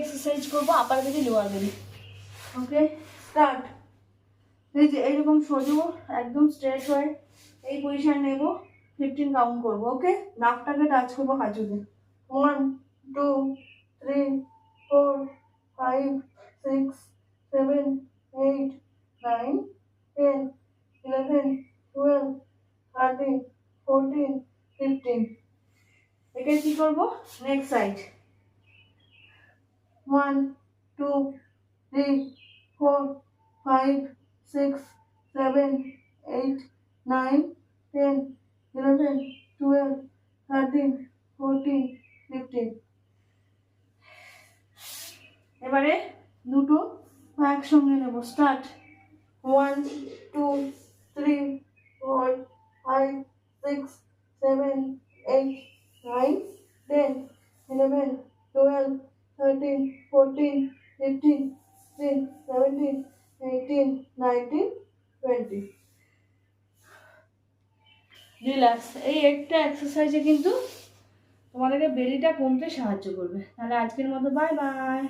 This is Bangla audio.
এক্সারসাইজ করবো, আপার বেলি লোয়ার বেলি। ওকে, স্টার্ট। এই যে এইরকম সোজো একদম স্ট্রেট হয়ে এই পজিশন নেব, 15 কাউন্ট করবো। ওকে, নাকটাকে টাচ করবো হাঁচুতে। 1 2 3 4 5 6 7 8 9 10 11 12 13 14 15। এটা কি করবো? Next side. 1 2 3 4 5 6 7 8 9 10 11 12 13 14 15। এবারে দুটো একসঙ্গে নেব। স্টার্ট। 1 2 3 4 5 6 7 8 9 10 11 12 13 14 15 16 17 18 19 20। রিল্যাক্স। এই একটা এক্সারসাইজে কিন্তু তোমাদেরকে বেলিটা কমতে সাহায্য করবে। তাহলে আজকের মতো বাই বাই।